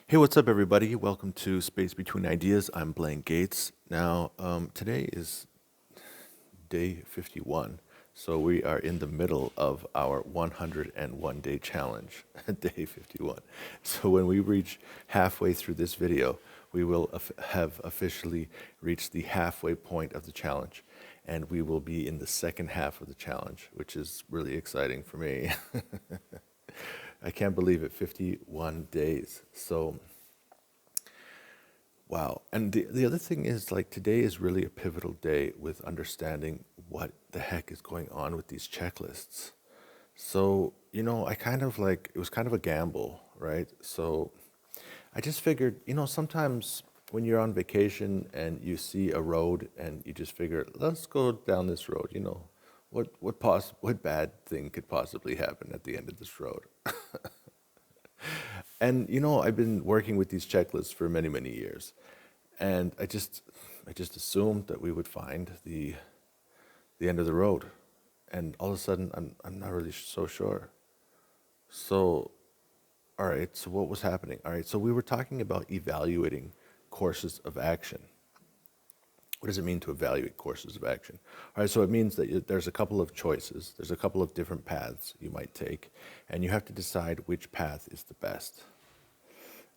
Hey, what's up, everybody? Welcome to Space Between Ideas. I'm Blaine Gates. Now, today is day 51, so we are in the middle of our 101-day challenge, day 51. So when we reach halfway through this video, we will have officially reached the halfway point of the challenge, and we will be in the second half of the challenge, which is really exciting for me. I can't believe it, 51 days. So, wow. And the other thing is, like, today is really a pivotal day with understanding what the heck is going on with these checklists. So, I kind of like, it was kind of a gamble, right? So I just figured, sometimes when you're on vacation and you see a road and you just figure, let's go down this road, what bad thing could possibly happen at the end of this road? And I've been working with these checklists for many, many years, and I just assumed that we would find the end of the road, and all of a sudden I'm not really so sure. So, all right, so what was happening? All right, so we were talking about evaluating courses of action. What does it mean to evaluate courses of action? All right, so it means that there's a couple of choices. There's a couple of different paths you might take, and you have to decide which path is the best.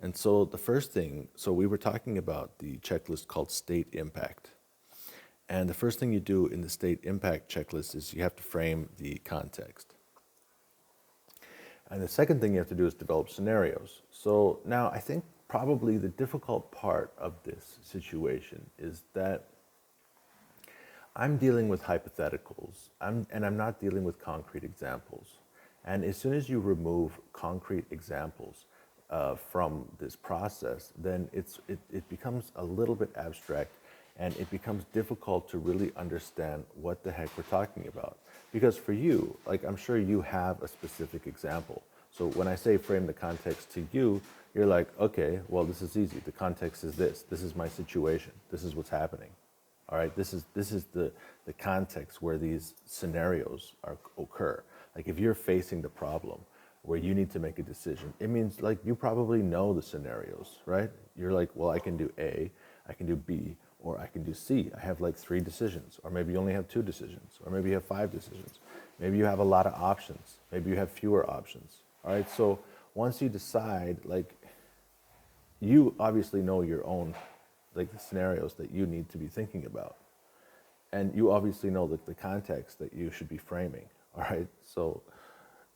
And so the first thing, so we were talking about the checklist called state impact. And the first thing you do in the state impact checklist is you have to frame the context. And the second thing you have to do is develop scenarios. So now I think probably the difficult part of this situation is that I'm dealing with hypotheticals, and I'm not dealing with concrete examples. And as soon as you remove concrete examples from this process, then it becomes a little bit abstract, and it becomes difficult to really understand what the heck we're talking about. Because for you, like, I'm sure you have a specific example. So when I say frame the context to you, you're like, okay, well, this is easy. The context is this. This is my situation. This is what's happening. All right, this is the context where these scenarios occur. Like, if you're facing the problem where you need to make a decision, it means, like, you probably know the scenarios, right? You're like, well, I can do A, I can do B, or I can do C. I have like 3 decisions, or maybe you only have 2 decisions, or maybe you have 5 decisions. Maybe you have a lot of options. Maybe you have fewer options. All right, so once you decide, like, you obviously know your own, like, the scenarios that you need to be thinking about. And you obviously know the context that you should be framing. All right. So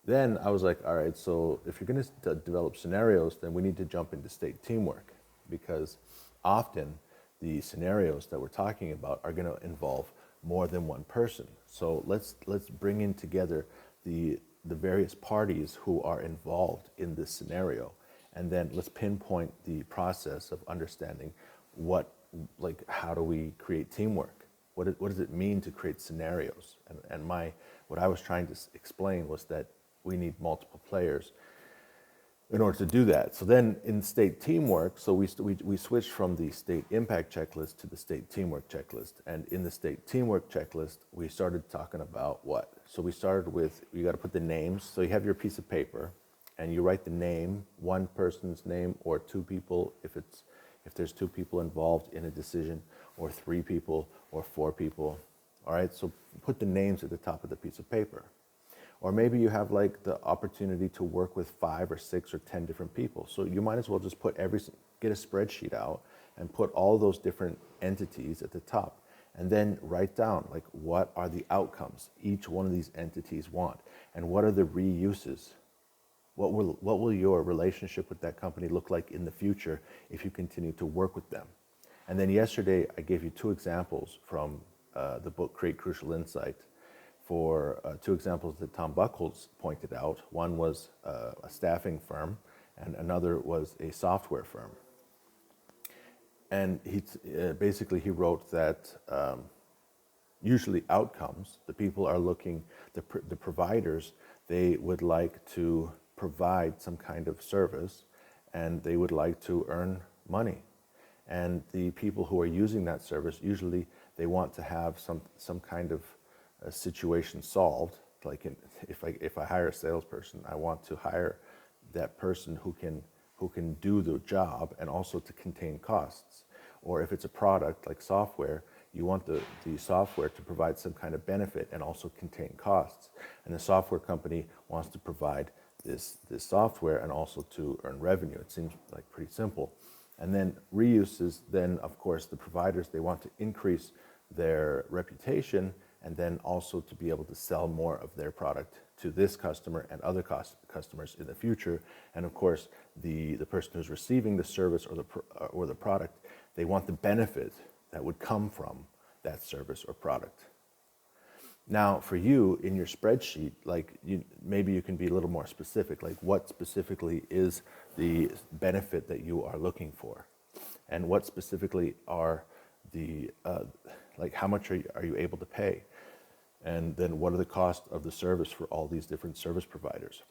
then I was like, all right, so if you're going to develop scenarios, then we need to jump into state teamwork, because often the scenarios that we're talking about are going to involve more than one person. So let's bring in together the various parties who are involved in this scenario, and then let's pinpoint the process of understanding how do we create teamwork? What does it mean to create scenarios? And what I was trying to explain was that we need multiple players in order to do that. So then in state teamwork, so we switched from the state impact checklist to the state teamwork checklist. And in the state teamwork checklist, we started talking about what? So we started with, you got to put the names. So you have your piece of paper and you write the name, one person's name, or 2 people if there's 2 people involved in a decision, or 3 people, or 4 people. All right, so put the names at the top of the piece of paper. Or maybe you have, like, the opportunity to work with 5 or 6 or 10 different people. So you might as well just get a spreadsheet out and put all those different entities at the top, and then write down, like, what are the outcomes each one of these entities want, and what are the reuses. What will your relationship with that company look like in the future if you continue to work with them? And then yesterday, I gave you 2 examples from the book Create Crucial Insight, for 2 examples that Tom Buchholz pointed out. One was a staffing firm, and another was a software firm. And basically he wrote that usually outcomes, the people are looking, the providers, they would like to provide some kind of service, and they would like to earn money. And the people who are using that service, usually they want to have some kind of a situation solved. Like, if I hire a salesperson, I want to hire that person who who can do the job and also to contain costs. Or if it's a product like software, you want the software to provide some kind of benefit and also contain costs. And the software company wants to provide this software and also to earn revenue. It seems like pretty simple. And then reuses, then of course the providers, they want to increase their reputation and then also to be able to sell more of their product to this customer and other customers in the future. And of course, the person who's receiving the service or the product, they want the benefit that would come from that service or product. Now, for you in your spreadsheet, maybe you can be a little more specific, like what specifically is the benefit that you are looking for, and what specifically are the how much are you able to pay, and then what are the costs of the service for all these different service providers.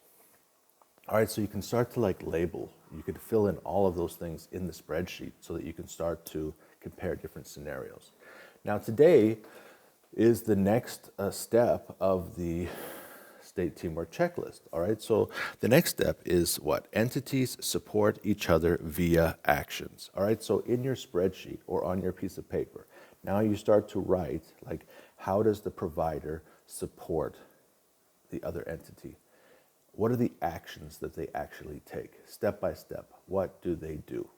All right, so you can start to label. You could fill in all of those things in the spreadsheet so that you can start to compare different scenarios. Now today is the next step of the state teamwork checklist. All right, so the next step is what? Entities support each other via actions. All right, so in your spreadsheet or on your piece of paper, now you start to write how does the provider support the other entity? What are the actions that they actually take? Step by step, what do they do?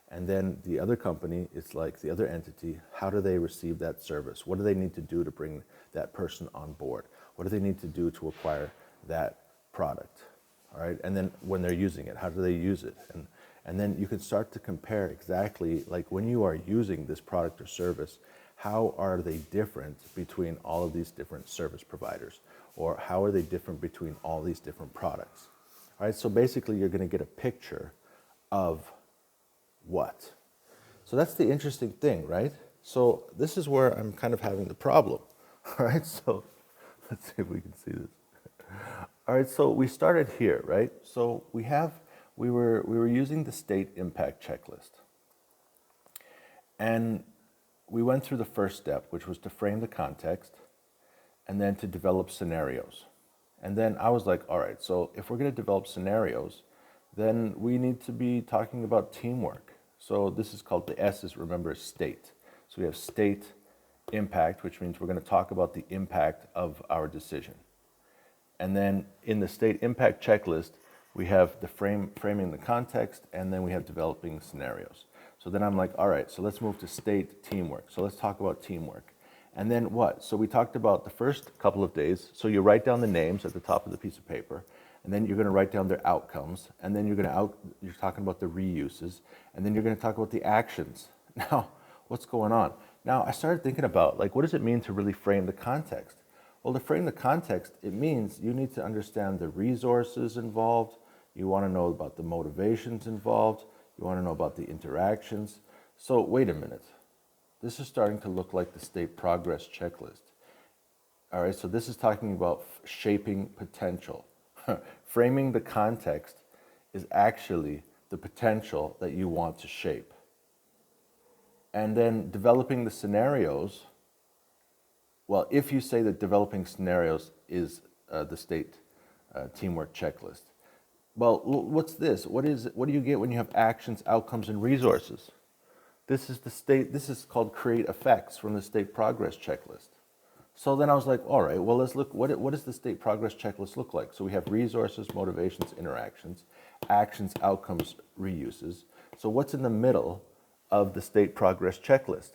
And then the other company, it's the other entity, how do they receive that service? What do they need to do to bring that person on board? What do they need to do to acquire that product? All right, and then when they're using it, how do they use it? And then you can start to compare exactly, when you are using this product or service, how are they different between all of these different service providers? Or how are they different between all these different products? All right, so basically you're going to get a picture of what? So that's the interesting thing, right? So this is where I'm kind of having the problem. All right, so let's see if we can see this. All right, so we started here, right? So we were using the state impact checklist. And we went through the first step, which was to frame the context and then to develop scenarios. And then I was like, all right, so if we're going to develop scenarios, then we need to be talking about teamwork. So this is called, the S is, remember, state. So we have state impact, which means we're going to talk about the impact of our decision. And then in the state impact checklist, we have the framing the context, and then we have developing scenarios. So then I'm like, all right, so let's move to state teamwork. So let's talk about teamwork. And then what? So we talked about the first couple of days. So you write down the names at the top of the piece of paper, and then you're going to write down their outcomes, and then you're talking about the reuses, and then you're going to talk about the actions. Now, what's going on? Now, I started thinking about, what does it mean to really frame the context? Well, to frame the context, it means you need to understand the resources involved, you want to know about the motivations involved, you want to know about the interactions. So wait a minute. This is starting to look like the state progress checklist. All right, so this is talking about shaping potential. Framing the context is actually the potential that you want to shape. And then developing the scenarios, well, if you say that developing scenarios is the state teamwork checklist, well, what's this? What is it? What do you get when you have actions, outcomes, and resources? This is called create effects from the state progress checklist. So then I was like, all right, well, let's look, what does the state progress checklist look like? So we have resources, motivations, interactions, actions, outcomes, reuses. So what's in the middle of the state progress checklist?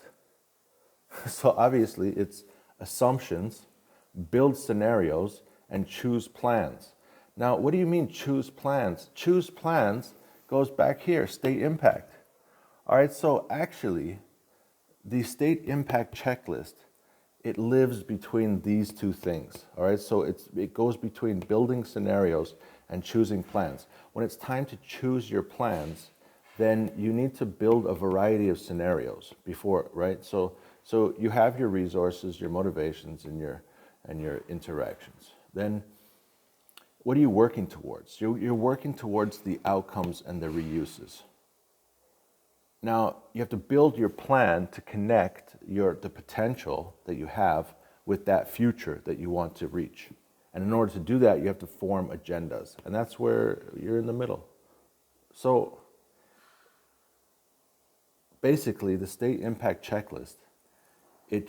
So obviously it's assumptions, build scenarios, and choose plans. Now, what do you mean choose plans? Choose plans goes back here, state impact. All right, so actually, the state impact checklist, it lives between these two things. All right, so it goes between building scenarios and choosing plans. When it's time to choose your plans, then you need to build a variety of scenarios before, right? So you have your resources, your motivations, and your interactions. Then what are you working towards? You're working towards the outcomes and the reuses. Now, you have to build your plan to connect the potential that you have with that future that you want to reach. And in order to do that, you have to form agendas. And that's where you're in the middle. So basically, the state impact checklist, it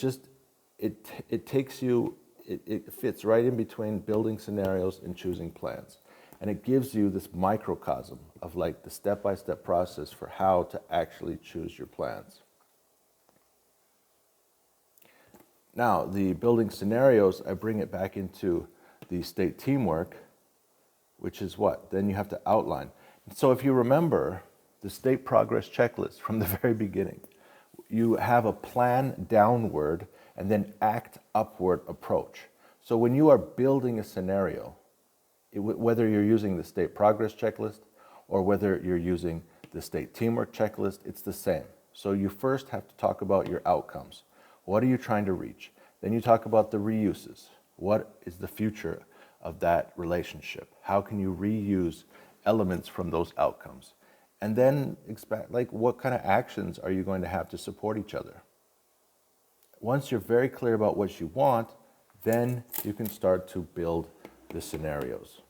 takes you, it fits right in between building scenarios and choosing plans. And it gives you this microcosm of like the step-by-step process for how to actually choose your plans. Now, the building scenarios, I bring it back into the state teamwork, which is what? Then you have to outline. So if you remember the state progress checklist from the very beginning, you have a plan downward and then act upward approach. So when you are building a scenario, whether you're using the state progress checklist or whether you're using the state teamwork checklist, it's the same. So you first have to talk about your outcomes. What are you trying to reach? Then you talk about the reuses. What is the future of that relationship? How can you reuse elements from those outcomes? And then expect, like, what kind of actions are you going to have to support each other? Once you're very clear about what you want, then you can start to build the scenarios.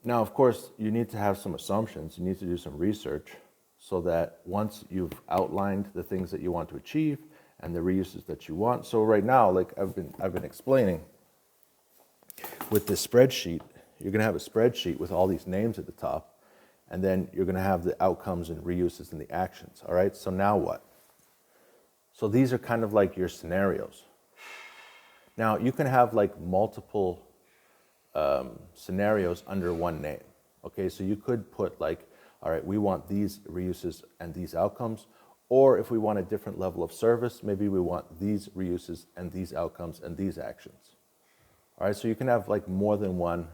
Now, of course, you need to have some assumptions. You need to do some research so that once you've outlined the things that you want to achieve and the reuses that you want. So right now, like I've been explaining, with this spreadsheet, you're going to have a spreadsheet with all these names at the top, and then you're going to have the outcomes and reuses and the actions. All right, so now what? So these are kind of like your scenarios. Now, you can have like multiple scenarios under one name. Okay, so you could put like, all right, we want these reuses and these outcomes, or if we want a different level of service, maybe we want these reuses and these outcomes and these actions. All right, so you can have like more than one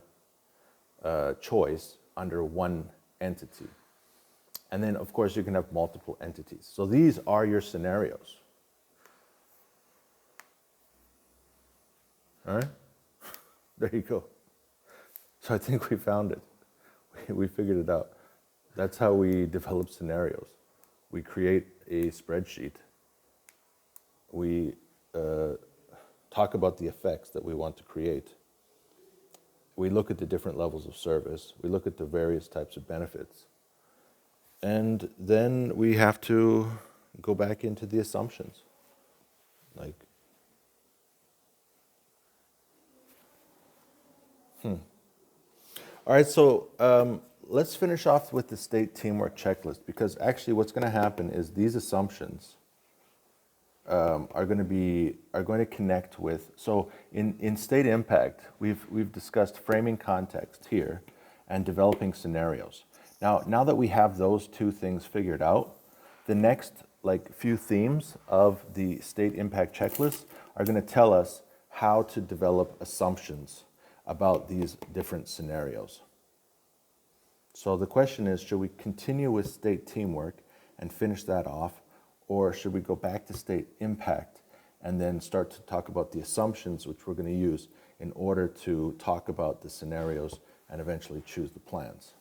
choice under one entity. And then, of course, you can have multiple entities. So these are your scenarios. All right, there you go. So I think we found it. We figured it out. That's how we develop scenarios. We create a spreadsheet. We talk about the effects that we want to create. We look at the different levels of service. We look at the various types of benefits. And then we have to go back into the assumptions. Like, All right, so let's finish off with the state teamwork checklist, because actually what's going to happen is these assumptions are going to connect with. So in state impact, we've discussed framing context here and developing scenarios. Now that we have those two things figured out, the next like few themes of the state impact checklist are going to tell us how to develop assumptions about these different scenarios. So the question is, should we continue with state teamwork and finish that off, or should we go back to state impact and then start to talk about the assumptions which we're going to use in order to talk about the scenarios and eventually choose the plans?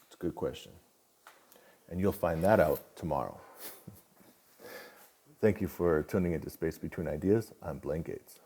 It's a good question. And you'll find that out tomorrow. Thank you for tuning into Space Between Ideas. I'm Blaine Gates.